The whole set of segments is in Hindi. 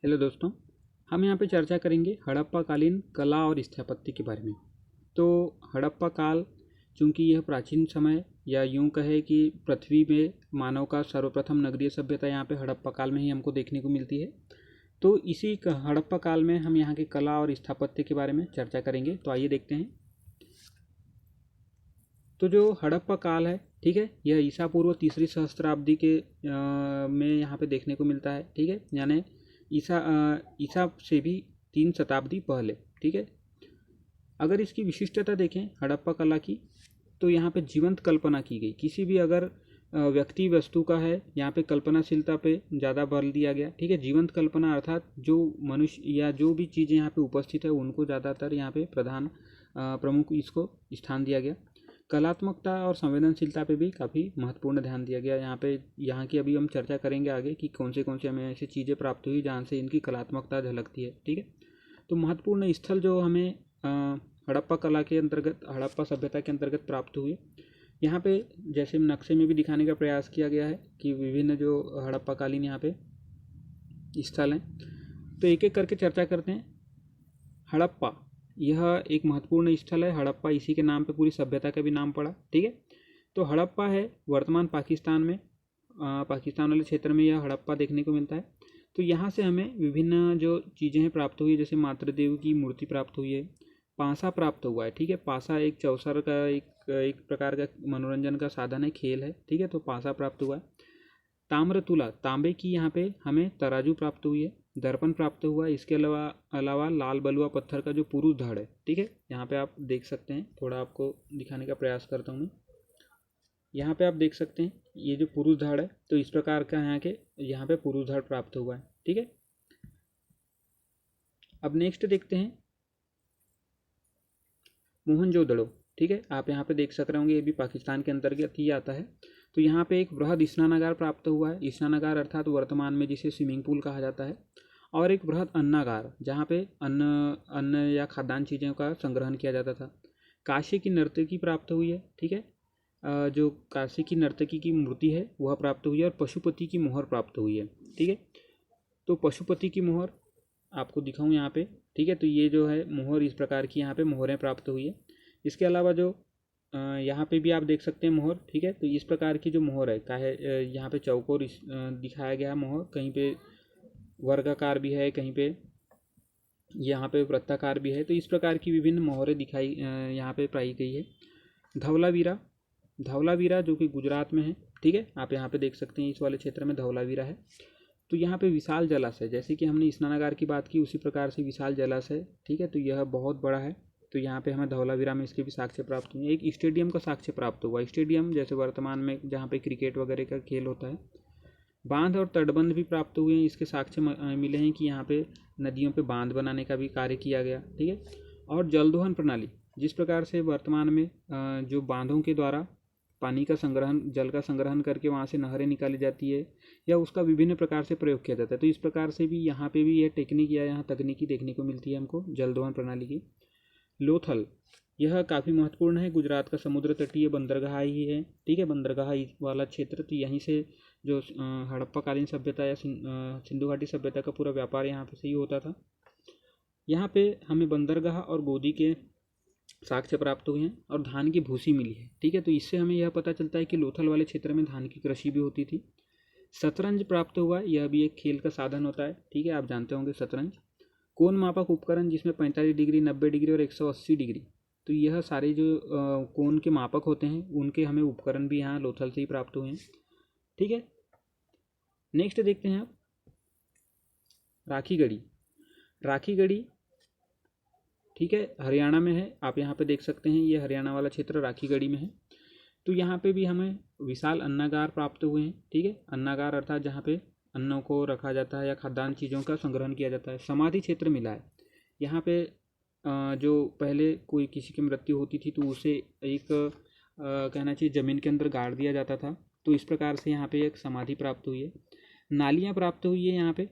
हेलो दोस्तों, हम यहाँ पे चर्चा करेंगे हड़प्पाकालीन कला और स्थापत्य के बारे में। तो हड़प्पा काल, चूँकि यह प्राचीन समय या यूँ कहे कि पृथ्वी में मानव का सर्वप्रथम नगरीय सभ्यता यहाँ पे हड़प्पा काल में ही हमको देखने को मिलती है। तो इसी हड़प्पा काल में हम यहाँ के कला और स्थापत्य के बारे में चर्चा करेंगे। तो आइए देखते हैं। तो जो हड़प्पा काल है, ठीक है, यह ईसा पूर्व तीसरी सहस्त्राब्दी के में यहाँ पे देखने को मिलता है। ठीक है, यानी ईसा से भी 3 शताब्दी पहले। ठीक है, अगर इसकी विशिष्टता देखें हड़प्पा कला की, तो यहाँ पे जीवंत कल्पना की गई। किसी भी अगर व्यक्ति वस्तु का है, यहाँ पे कल्पनाशीलता पे ज़्यादा बल दिया गया। ठीक है, जीवंत कल्पना अर्थात जो मनुष्य या जो भी चीज़ें यहाँ पे उपस्थित है उनको ज़्यादातर यहाँ पे प्रमुख इसको स्थान दिया गया। कलात्मकता और संवेदनशीलता पे भी काफ़ी महत्वपूर्ण ध्यान दिया गया। यहाँ की अभी हम चर्चा करेंगे आगे कि कौन से हमें ऐसी चीज़ें प्राप्त हुई जहाँ से इनकी कलात्मकता झलकती है। ठीक है, तो महत्वपूर्ण स्थल जो हमें हड़प्पा कला के अंतर्गत, हड़प्पा सभ्यता के अंतर्गत प्राप्त हुए, यहाँ पे जैसे नक्शे में भी दिखाने का प्रयास किया गया है कि विभिन्न जो हड़प्पा कालीन यहाँ पे स्थल हैं। तो एक एक करके चर्चा करते हैं। हड़प्पा यह एक महत्वपूर्ण स्थल है। हड़प्पा इसी के नाम पे पूरी सभ्यता का भी नाम पड़ा। ठीक है, तो हड़प्पा है वर्तमान पाकिस्तान में, पाकिस्तान वाले क्षेत्र में यह हड़प्पा देखने को मिलता है। तो यहाँ से हमें विभिन्न जो चीज़ें हैं प्राप्त हुई, जैसे मातृदेव की मूर्ति प्राप्त हुई है, पासा प्राप्त हुआ है। ठीक है, पासा एक चौसर का एक प्रकार का मनोरंजन का साधन है, खेल है। ठीक है, तो पासा प्राप्त हुआ है। ताम्रतुला, तांबे की यहाँ पे हमें तराजू प्राप्त हुई है। दर्पण प्राप्त हुआ है। इसके अलावा लाल बलुआ पत्थर का जो पुरुष धड़ है, ठीक है, यहाँ पे आप देख सकते हैं। थोड़ा आपको दिखाने का प्रयास करता हूँ मैं। यहाँ पे आप देख सकते हैं ये जो पुरुष धड़ है, तो इस प्रकार का यहाँ पे पुरुष धड़ प्राप्त हुआ है। ठीक है, अब नेक्स्ट देखते हैं मोहनजोदड़ो। ठीक है, आप यहाँ पे देख सक रहे होंगे, ये भी पाकिस्तान के अंतर्गत ही आता है। तो यहाँ पे एक बृहद स्नानागार प्राप्त हुआ है। स्नानागार अर्थात वर्तमान में जिसे स्विमिंग पूल कहा जाता है, और एक बृहद अन्नागार जहाँ पे अन्न या खाद्यान्न चीज़ों का संग्रहण किया जाता था। काशी की नर्तकी प्राप्त हुई है। ठीक है, जो काशी की नर्तकी की मूर्ति है वह प्राप्त हुई है, और पशुपति की मोहर प्राप्त हुई है। ठीक है, तो पशुपति की मोहर आपको दिखाऊं यहाँ पे। ठीक है, तो ये जो है मोहर, इस प्रकार की यहाँ पे मोहरें प्राप्त हुई है। इसके अलावा जो यहाँ पे भी आप देख सकते हैं मोहर। ठीक है, तो इस प्रकार की जो मोहर है यहाँ पे चौकोर दिखाया गया है मोहर, कहीं पे वर्गाकार भी है, कहीं पे यहाँ पे वृत्ताकार भी है। तो इस प्रकार की विभिन्न मोहरें यहाँ पे पाई गई है। धवलावीरा जो कि गुजरात में है। ठीक है, आप यहाँ पे देख सकते हैं इस वाले क्षेत्र में धवलावीरा है। तो यहाँ पे विशाल जलाशय, जैसे कि हमने स्नानागार की बात की, उसी प्रकार से विशाल जलाशय। ठीक है, तो यह बहुत बड़ा है। तो यहाँ पे हमें धवलावीरा में इसके भी साक्ष्य प्राप्त हुए। एक स्टेडियम का साक्ष्य प्राप्त हुआ। स्टेडियम जैसे वर्तमान में जहाँ पे क्रिकेट वगैरह का खेल होता है। बांध और तटबंध भी प्राप्त हुए हैं। इसके साक्ष्य मिले हैं कि यहाँ पे नदियों पे बांध बनाने का भी कार्य किया गया। ठीक है, और जलदोहन प्रणाली, जिस प्रकार से वर्तमान में जो बांधों के द्वारा पानी का संग्रहण, जल का संग्रहण करके वहाँ से नहरें निकाली जाती है, या उसका विभिन्न प्रकार से प्रयोग किया जाता है। तो इस प्रकार से भी यहाँ पे भी यह टेक्निक या यहाँ तकनीकी देखने को मिलती है हमको जलदोहन प्रणाली की। लोथल, यह काफ़ी महत्वपूर्ण है। गुजरात का समुद्र तटीय बंदरगाह ही है। ठीक है, बंदरगाह वाला क्षेत्र, तो यहीं से जो हड़प्पाकालीन सभ्यता या सिंधु घाटी सभ्यता का पूरा व्यापार यहाँ पे से ही होता था। यहाँ पे हमें बंदरगाह और गोदी के साक्ष्य प्राप्त हुए हैं, और धान की भूसी मिली है। ठीक है, तो इससे हमें यह पता चलता है कि लोथल वाले क्षेत्र में धान की कृषि भी होती थी। शतरंज प्राप्त हुआ, यह भी एक खेल का साधन होता है। ठीक है, आप जानते होंगे शतरंज। कोण मापक उपकरण, जिसमें 45 डिग्री, 90 डिग्री और 180 डिग्री, तो यह सारे जो कोण के मापक होते हैं उनके हमें उपकरण भी यहाँ लोथल से ही प्राप्त हुए हैं। ठीक है, नेक्स्ट देखते हैं आप राखी गढ़ी। ठीक है, हरियाणा में है। आप यहाँ पे देख सकते हैं, ये हरियाणा वाला क्षेत्र राखी गढ़ी में है। तो यहाँ पे भी हमें विशाल अन्नागार प्राप्त हुए हैं। ठीक है, अन्नागार अर्थात जहाँ पे अन्नों को रखा जाता है या खाद्यान्न चीज़ों का संग्रहण किया जाता है। समाधि क्षेत्र मिला है। यहाँ पे जो पहले कोई किसी की मृत्यु होती थी तो उसे एक कहना चाहिए ज़मीन के अंदर गाड़ दिया जाता था। तो इस प्रकार से यहाँ पे एक समाधि प्राप्त हुई है। नालियाँ प्राप्त हुई है यहाँ पे,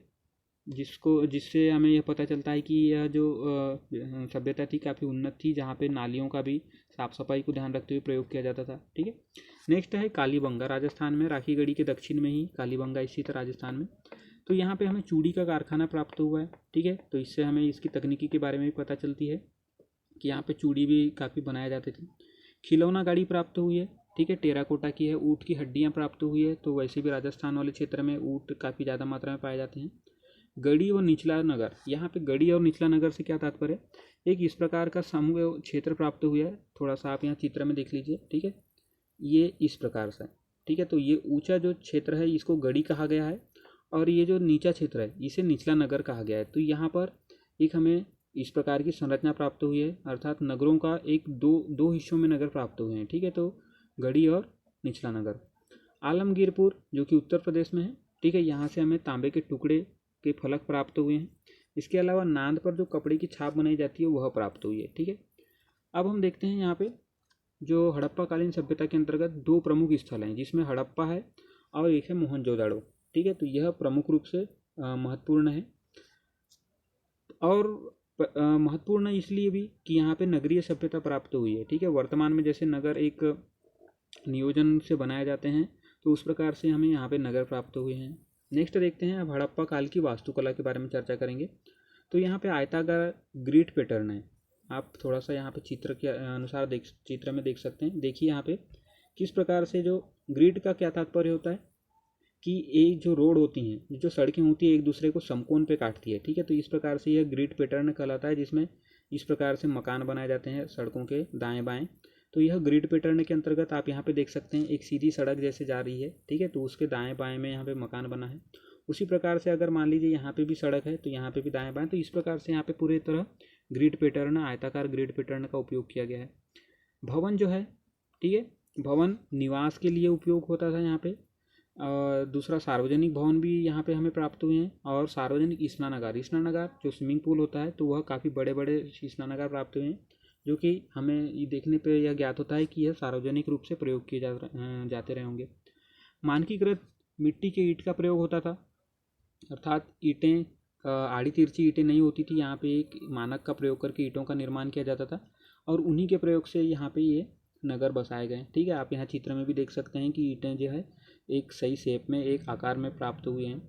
जिससे हमें यह पता चलता है कि यह जो सभ्यता थी काफ़ी उन्नत थी, जहाँ पे नालियों का भी साफ सफाई को ध्यान रखते हुए प्रयोग किया जाता था। ठीक है, नेक्स्ट है कालीबंगा, राजस्थान में। राखी गढ़ी के दक्षिण में ही कालीबंगा स्थित है राजस्थान में। तो यहाँ पे हमें चूड़ी का कारखाना प्राप्त हुआ है, ठीक है। तो इससे हमें इसकी तकनीकी के बारे में भी पता चलती है कि यहाँ पे चूड़ी भी काफ़ी बनाए जाते थे। खिलौना गाड़ी प्राप्त हुई है, ठीक है, टेराकोटा की है। ऊँट की हड्डियाँ प्राप्त हुई है, तो वैसे भी राजस्थान वाले क्षेत्र में ऊँट काफ़ी ज़्यादा मात्रा में पाए जाते हैं। गढ़ी और निचला नगर, यहाँ पे गढ़ी और निचला नगर से क्या तात्पर्य है, एक इस प्रकार का समूह क्षेत्र प्राप्त हुआ है। थोड़ा सा आप यहाँ चित्र में देख लीजिए, ठीक है, ये इस प्रकार से, ठीक है। तो ये ऊंचा जो क्षेत्र है इसको गढ़ी कहा गया है, और ये जो नीचा क्षेत्र है इसे निचला नगर कहा गया है। तो यहाँ पर एक हमें इस प्रकार की संरचना प्राप्त हुई है, अर्थात नगरों का एक दो हिस्सों में नगर प्राप्त हुए हैं, ठीक है। तो गढ़ी और निचला नगर। आलमगीरपुर जो कि उत्तर प्रदेश में है, ठीक है, यहाँ से हमें तांबे के टुकड़े के फलक प्राप्त हुए हैं। इसके अलावा नांद पर जो कपड़े की छाप बनाई जाती है वह प्राप्त हुई है, ठीक है। अब हम देखते हैं यहाँ पे जो हड़प्पा कालीन सभ्यता के अंतर्गत दो प्रमुख स्थल हैं, जिसमें हड़प्पा है और एक है मोहनजोदाड़ो, ठीक है। तो यह प्रमुख रूप से महत्वपूर्ण है, और महत्वपूर्ण इसलिए भी कि यहाँ पे नगरीय सभ्यता प्राप्त हुई है, ठीक है। वर्तमान में जैसे नगर एक नियोजन से बनाए जाते हैं, तो उस प्रकार से हमें यहाँ पे नगर प्राप्त हुए हैं। नेक्स्ट देखते हैं, अब हड़प्पा काल की वास्तुकला के बारे में चर्चा करेंगे। तो यहाँ पे आयताकार ग्रिड पैटर्न है, आप थोड़ा सा यहाँ पे चित्र के अनुसार चित्र में देख सकते हैं। देखिए यहाँ पे किस प्रकार से जो ग्रिड का क्या तात्पर्य होता है कि एक जो रोड होती हैं, जो सड़कें होती हैं, एक दूसरे को समकोण पे काटती है, ठीक है। तो इस प्रकार से यह ग्रिड पैटर्न कहलाता है, जिसमें इस प्रकार से मकान बनाए जाते हैं सड़कों के दाएं बाएं। तो यह ग्रिड पैटर्न के अंतर्गत आप यहाँ पे देख सकते हैं एक सीधी सड़क जैसे जा रही है, ठीक है। तो उसके दाएं बाएं में यहाँ पे मकान बना है। उसी प्रकार से अगर मान लीजिए यहाँ पे भी सड़क है, तो यहाँ पे भी दाएं बाएं, तो इस प्रकार से यहाँ पे पूरी तरह ग्रिड पैटर्न, आयताकार ग्रिड पैटर्न का उपयोग किया गया है। भवन जो है, ठीक है, भवन निवास के लिए उपयोग होता था यहाँ पे। दूसरा सार्वजनिक भवन भी यहाँ पे हमें प्राप्त हुए हैं, और सार्वजनिक स्नानागार जो स्विमिंग पूल होता है, तो वह काफ़ी बड़े बड़े स्नानागार प्राप्त हुए हैं, जो कि हमें ये देखने पे यह ज्ञात होता है कि यह सार्वजनिक रूप से प्रयोग किए जाते रहे होंगे। मानकीकृत मिट्टी के ईंट का प्रयोग होता था, अर्थात ईंटें आड़ी तिरछी ईंटें नहीं होती थी, यहाँ पे एक मानक का प्रयोग करके ईंटों का निर्माण किया जाता था, और उन्हीं के प्रयोग से यहाँ पे ये नगर बसाए गए, ठीक है। आप यहाँ चित्र में भी देख सकते हैं कि ईंटें जो है एक सही शेप में, एक आकार में प्राप्त हुए हैं।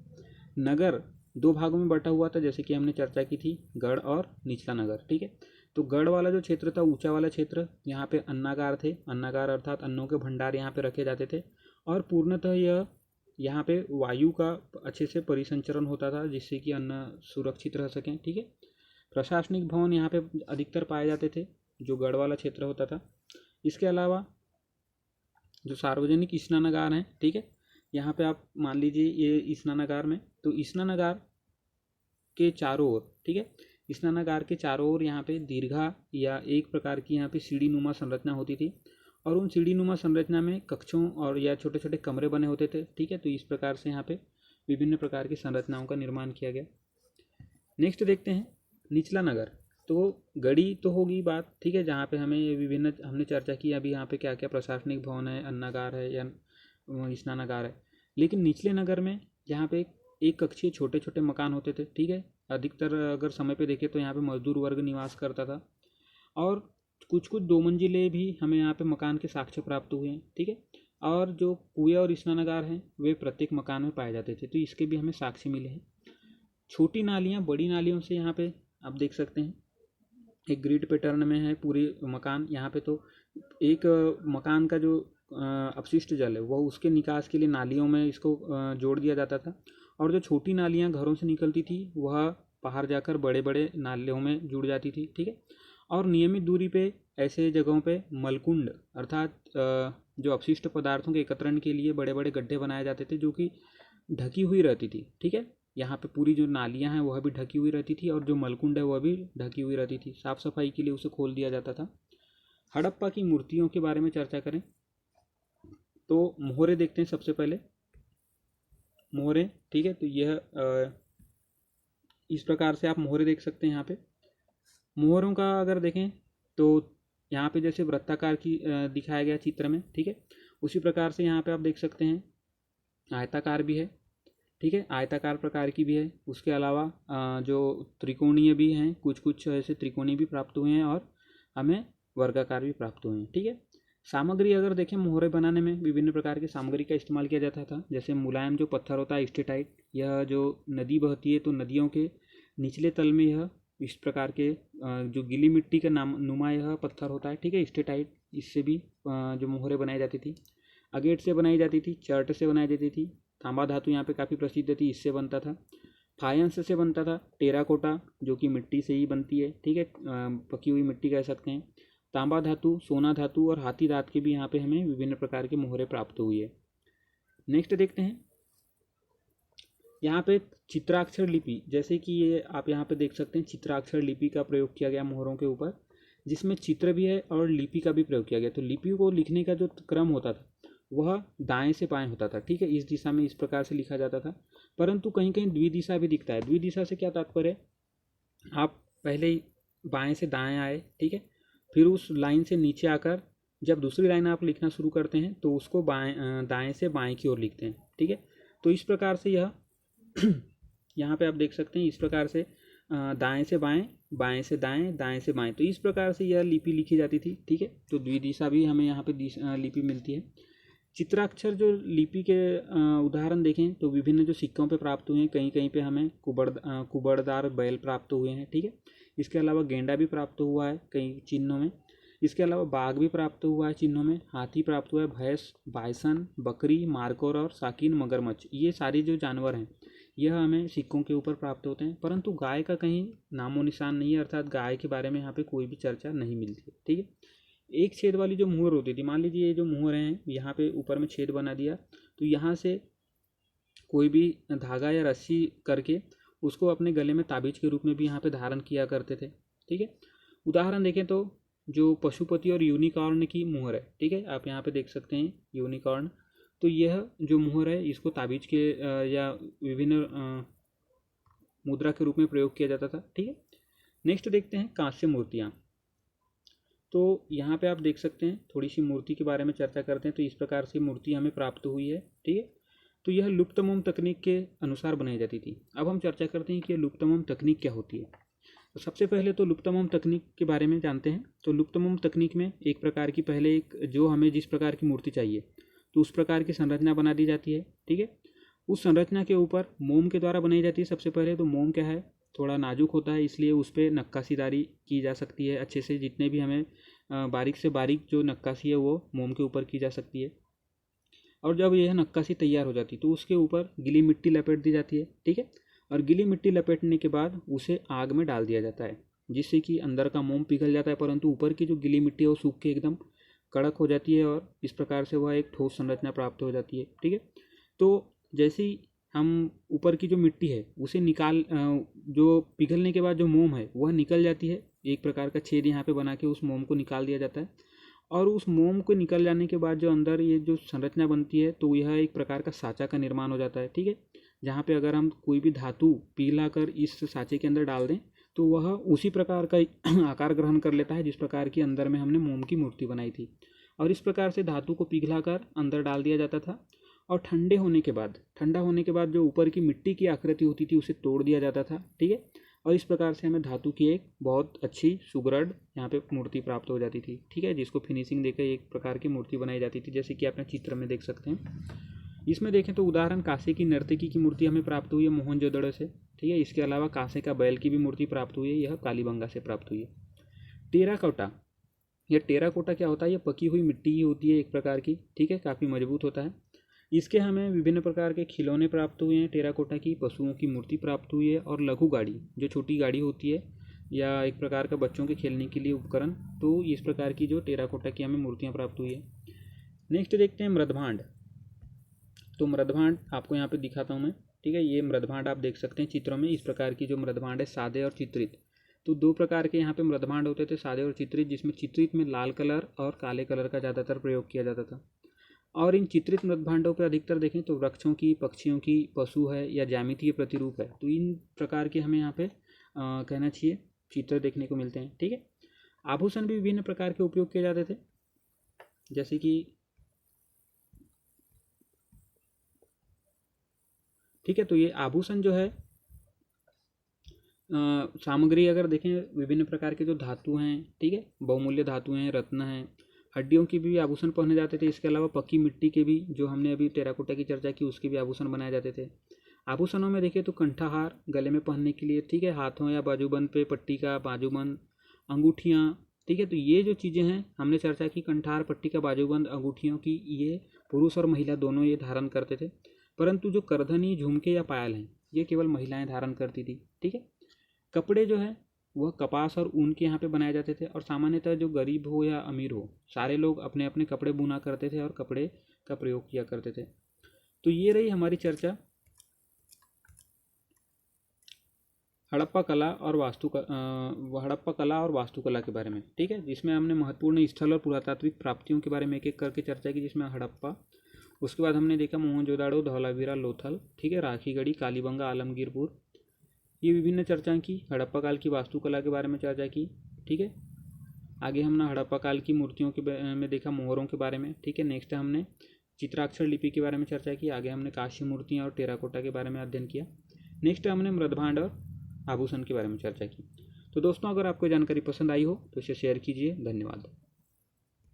नगर दो भागों में बटा हुआ था, जैसे कि हमने चर्चा की थी, गढ़ और निचला नगर, ठीक है। तो गढ़ वाला जो क्षेत्र था, ऊंचा वाला क्षेत्र, यहाँ पे अन्नागार थे, अन्नागार अर्थात अन्नों के भंडार यहाँ पे रखे जाते थे, और पूर्णतः यह यहाँ पे वायु का अच्छे से परिसंचरण होता था, जिससे कि अन्न सुरक्षित रह सकें, ठीक है। प्रशासनिक भवन यहाँ पे अधिकतर पाए जाते थे, जो गढ़ वाला क्षेत्र होता था। इसके अलावा जो सार्वजनिक स्नानागार हैं, ठीक है, यहाँ पे आप मान लीजिए ये स्नानागार में, तो स्नानागार के चारों ओर, ठीक है, स्नानागार के चारों ओर यहाँ पे दीर्घा या एक प्रकार की यहाँ पे सीढ़ी नुमा संरचना होती थी, और उन सीढ़ी नुमा संरचना में कक्षों और या छोटे छोटे कमरे बने होते थे, ठीक है। तो इस प्रकार से यहाँ पे विभिन्न प्रकार की संरचनाओं का निर्माण किया गया। नेक्स्ट देखते हैं निचला नगर। तो गढ़ी तो होगी बात, ठीक है, जहाँ पे हमें विभिन्न हमने चर्चा की अभी यहाँ पे क्या क्या प्रशासनिक भवन है, अन्नागार है या स्नानागार है। लेकिन निचले नगर में यहाँ पे एक कक्षीय छोटे छोटे मकान होते थे, ठीक है। अधिकतर अगर समय पे देखें तो यहाँ पे मजदूर वर्ग निवास करता था, और कुछ कुछ दो मंजिले भी हमें यहाँ पे मकान के साक्ष्य प्राप्त हुए हैं, ठीक है। और जो कुएं और स्नानागार हैं वे प्रत्येक मकान में पाए जाते थे, तो इसके भी हमें साक्ष्य मिले हैं। छोटी नालियाँ बड़ी नालियों से यहाँ पे आप देख सकते हैं एक ग्रिड पैटर्न में है पूरे मकान। यहाँ पे तो एक मकान का जो अपशिष्ट जल है वह उसके निकास के लिए नालियों में इसको जोड़ दिया जाता था, और जो छोटी नालियाँ घरों से निकलती थी वह बाहर जाकर बड़े बड़े नालियों में जुड़ जाती थी, ठीक है। और नियमित दूरी पे ऐसे जगहों पे मलकुंड अर्थात जो अपशिष्ट पदार्थों के एकत्रण के लिए बड़े बड़े गड्ढे बनाए जाते थे, जो कि ढकी हुई रहती थी, ठीक है। यहाँ पे पूरी जो नालियाँ हैं वह भी ढकी हुई रहती थी, और जो मलकुंड है वह भी ढकी हुई रहती थी। साफ सफाई के लिए उसे खोल दिया जाता था। हड़प्पा की मूर्तियों के बारे में चर्चा करें तो मोहरे देखते हैं सबसे पहले। मोहरे, ठीक है, तो यह इस प्रकार से आप मोहरे देख सकते हैं। यहाँ पे मोहरों का अगर देखें तो यहाँ पे जैसे वृत्ताकार की दिखाया गया चित्र में, ठीक है, उसी प्रकार से यहाँ पे आप देख सकते हैं आयताकार भी है, ठीक है, आयताकार प्रकार की भी है। उसके अलावा जो त्रिकोणीय भी हैं, कुछ कुछ ऐसे त्रिकोणीय भी प्राप्त हुए हैं, और हमें वर्गाकार भी प्राप्त हुए हैं, ठीक है। सामग्री अगर देखें मोहरे बनाने में विभिन्न प्रकार की सामग्री का इस्तेमाल किया जाता था, जैसे मुलायम जो पत्थर होता है स्टेटाइट, यह जो नदी बहती है तो नदियों के निचले तल में यह इस प्रकार के जो गीली मिट्टी का नुमा यह पत्थर होता है, ठीक है, स्टेटाइट, इससे भी जो मोहरे बनाई जाती थी। अगेट से बनाई जाती थी, चर्ट से बनाई जाती थी। तांबा धातु यहाँ पे काफ़ी प्रसिद्ध थी, इससे बनता था। फायंस से बनता था। टेराकोटा जो कि मिट्टी से ही बनती है, ठीक है, पकी हुई मिट्टी कह सकते हैं। तांबा धातु, सोना धातु और हाथी दांत के भी यहाँ पे हमें विभिन्न प्रकार के मोहरे प्राप्त हुई है। नेक्स्ट देखते हैं यहाँ पे चित्राक्षर लिपि, जैसे कि ये आप यहाँ पे देख सकते हैं चित्राक्षर लिपि का प्रयोग किया गया मोहरों के ऊपर, जिसमें चित्र भी है और लिपि का भी प्रयोग किया गया। तो लिपि को लिखने का जो क्रम होता था वह दाएं से बाएं होता था, ठीक है, इस दिशा में इस प्रकार से लिखा जाता था। परंतु कहीं कहीं द्विदिशा भी दिखता है। द्विदिशा से क्या तात्पर्य, आप पहले ही बाएं से दाएं आए, ठीक है, फिर उस लाइन से नीचे आकर जब दूसरी लाइन आप लिखना शुरू करते हैं तो उसको दाएं से बाएं की ओर लिखते हैं, ठीक है। तो इस प्रकार से यह यहाँ पे आप देख सकते हैं, इस प्रकार से दाएं से बाएं, बाएं से दाएं, दाएं से बाएं, तो इस प्रकार से यह लिपि लिखी जाती थी, ठीक है। तो द्विदिशा भी हमें यहाँ पे लिपि मिलती है। चित्राक्षर जो लिपि के उदाहरण देखें तो विभिन्न जो सिक्कों पे प्राप्त हुए हैं, कहीं कहीं पे हमें कुबड़दार बैल प्राप्त हुए हैं, ठीक है। इसके अलावा गेंडा भी प्राप्त हुआ है कई चिन्हों में। इसके अलावा बाघ भी प्राप्त हुआ है चिन्हों में, हाथी प्राप्त हुआ है, भैंस, बाइसन, बकरी, मार्कोर और साकिन, मगरमच्छ, ये सारे जो जानवर हैं यह हमें सिक्कों के ऊपर प्राप्त होते हैं। परंतु गाय का कहीं नामो निशान नहीं है, अर्थात गाय के बारे में यहाँ पे कोई भी चर्चा नहीं मिलती है, ठीक है। एक छेद वाली जो मुहर होती थी, मान लीजिए ये जो मुहर हैं यहाँ पे ऊपर में छेद बना दिया, तो यहाँ से कोई भी धागा या रस्सी करके उसको अपने गले में ताबीज के रूप में भी यहाँ पे धारण किया करते थे, ठीक है। उदाहरण देखें तो जो पशुपति और यूनिकॉर्न की मुहर है, ठीक है, आप यहाँ पे देख सकते हैं यूनिकॉर्न, तो यह जो मुहर है इसको ताबीज के या विभिन्न मुद्रा के रूप में प्रयोग किया जाता था, ठीक है। नेक्स्ट देखते हैं कांस्य मूर्तियाँ। तो यहाँ पे आप देख सकते हैं, थोड़ी सी मूर्ति के बारे में चर्चा करते हैं। तो इस प्रकार से मूर्ति हमें प्राप्त हुई है, ठीक है। तो यह लुप्तमोम तकनीक के अनुसार बनाई जाती थी। अब हम चर्चा करते हैं कि यह लुप्तमोम तकनीक क्या होती है। तो सबसे पहले तो लुप्तमोम तकनीक के बारे में जानते हैं। तो लुप्तमोम तकनीक में एक प्रकार की पहले एक जो हमें जिस प्रकार की मूर्ति चाहिए तो उस प्रकार की संरचना बना दी जाती है, ठीक है। उस संरचना के ऊपर मोम के द्वारा बनाई जाती है। सबसे पहले तो मोम क्या है, थोड़ा नाजुक होता है, इसलिए उस पर नक्काशीदारी की जा सकती है अच्छे से। जितने भी हमें बारीक से बारीक जो नक्काशी है वो मोम के ऊपर की जा सकती है। और जब यह नक्काशी तैयार हो जाती है तो उसके ऊपर गीली मिट्टी लपेट दी जाती है, ठीक है। और गीली मिट्टी लपेटने के बाद उसे आग में डाल दिया जाता है, जिससे कि अंदर का मोम पिघल जाता है, परंतु ऊपर की जो गीली मिट्टी है वो सूख के एकदम कड़क हो जाती है और इस प्रकार से वह एक ठोस संरचना प्राप्त हो जाती है, ठीक है। तो जैसे ही हम ऊपर की जो मिट्टी है उसे निकाल जो पिघलने के बाद जो मोम है वह निकल जाती है, एक प्रकार का छेद यहाँ पे बना के उस मोम को निकाल दिया जाता है। और उस मोम को निकल जाने के बाद जो अंदर ये जो संरचना बनती है तो यह एक प्रकार का साँचा का निर्माण हो जाता है, ठीक है। जहाँ पे अगर हम कोई भी धातु पिघला कर इस साँचे के अंदर डाल दें तो वह उसी प्रकार का आकार ग्रहण कर लेता है जिस प्रकार की अंदर में हमने मोम की मूर्ति बनाई थी। और इस प्रकार से धातु को पिघला कर अंदर डाल दिया जाता था। और ठंडा होने के बाद जो ऊपर की मिट्टी की आकृति होती थी उसे तोड़ दिया जाता था, ठीक है। और इस प्रकार से हमें धातु की एक बहुत अच्छी सुगढ़ यहाँ पे मूर्ति प्राप्त हो जाती थी, ठीक है, जिसको फिनिशिंग देकर एक प्रकार की मूर्ति बनाई जाती थी, जैसे कि आपने चित्र में देख सकते हैं। इसमें देखें तो उदाहरण कांसे की नर्तकी की मूर्ति हमें प्राप्त हुई है मोहनजोदड़ो से, ठीक है। इसके अलावा कांसे का बैल की भी मूर्ति प्राप्त हुई है, यह कालीबंगा से प्राप्त हुई है। टेराकोटा, यह टेराकोटा क्या होता है, यह पकी हुई मिट्टी ही होती है एक प्रकार की, ठीक है, काफ़ी मजबूत होता है। इसके हमें विभिन्न प्रकार के खिलौने प्राप्त हुए हैं टेराकोटा की, पशुओं की मूर्ति प्राप्त हुई है और लघु गाड़ी जो छोटी गाड़ी होती है या एक प्रकार का बच्चों के खेलने के लिए उपकरण, तो इस प्रकार की जो टेराकोटा की हमें मूर्तियाँ प्राप्त हुई है। नेक्स्ट देखते हैं मृदभांड। तो मृदभांड आपको यहाँ पे दिखाता हूँ मैं, ठीक है। ये मृदभांड आप देख सकते हैं चित्रों में। इस प्रकार की जो मृदभांड है सादे और चित्रित, तो दो प्रकार के यहाँ पे मृदभांड होते थे, सादे और चित्रित, जिसमें चित्रित में लाल कलर और काले कलर का ज़्यादातर प्रयोग किया जाता था। और इन चित्रित मृदभांडों पर अधिकतर देखें तो वृक्षों की, पक्षियों की, पशु है या ज्यामितीय प्रतिरूप है, तो इन प्रकार के हमें यहाँ पे कहना चाहिए चित्र देखने को मिलते हैं, ठीक है। आभूषण भी विभिन्न प्रकार के उपयोग किए जाते थे, जैसे कि, ठीक है, तो ये आभूषण जो है सामग्री अगर देखें विभिन्न प्रकार के जो धातु हैं, ठीक है, बहुमूल्य धातु हैं, रत्न हैं, हड्डियों के भी आभूषण पहने जाते थे। इसके अलावा पक्की मिट्टी के भी, जो हमने अभी टेराकोटा की चर्चा की, उसके भी आभूषण बनाए जाते थे। आभूषणों में देखिए तो कंठाहार गले में पहनने के लिए, ठीक है, हाथों या बाजूबंद पे पट्टी का बाजूबंद, अंगूठियाँ, ठीक है। तो ये जो चीज़ें हैं हमने चर्चा की, कंठार, पट्टी का बाजूबंद, अंगूठियों की, ये पुरुष और महिला दोनों ये धारण करते थे। परंतु जो करधनी, झुमके या पायल हैं, ये केवल महिलाएं धारण करती थी, ठीक है। कपड़े जो है वह कपास और ऊन के यहाँ पे बनाए जाते थे, और सामान्यतः जो गरीब हो या अमीर हो, सारे लोग अपने अपने कपड़े बुना करते थे और कपड़े का प्रयोग किया करते थे। तो ये रही हमारी चर्चा हड़प्पा कला और वास्तुकला के बारे में, ठीक है, जिसमें हमने महत्वपूर्ण स्थल और पुरातात्विक प्राप्तियों के बारे में एक एक करके चर्चा की, जिसमें हड़प्पा, उसके बाद हमने देखा मोहनजोदाड़ो, धौलावीरा, लोथल, ठीक है, राखीगढ़ी, कालीबंगा, आलमगीरपुर, ये विभिन्न चर्चा की। हड़प्पा काल की वास्तुकला के बारे में चर्चा की, ठीक है। आगे हमने हड़प्पा काल की मूर्तियों के में देखा, मोहरों के बारे में, ठीक है। नेक्स्ट हमने चित्राक्षर लिपि के बारे में चर्चा की। आगे हमने काशी मूर्तियाँ और टेराकोटा के बारे में अध्ययन किया। नेक्स्ट हमने मृदभांड और आभूषण के बारे में चर्चा की। तो दोस्तों, अगर आपको जानकारी पसंद आई हो तो इसे शेयर कीजिए। धन्यवाद।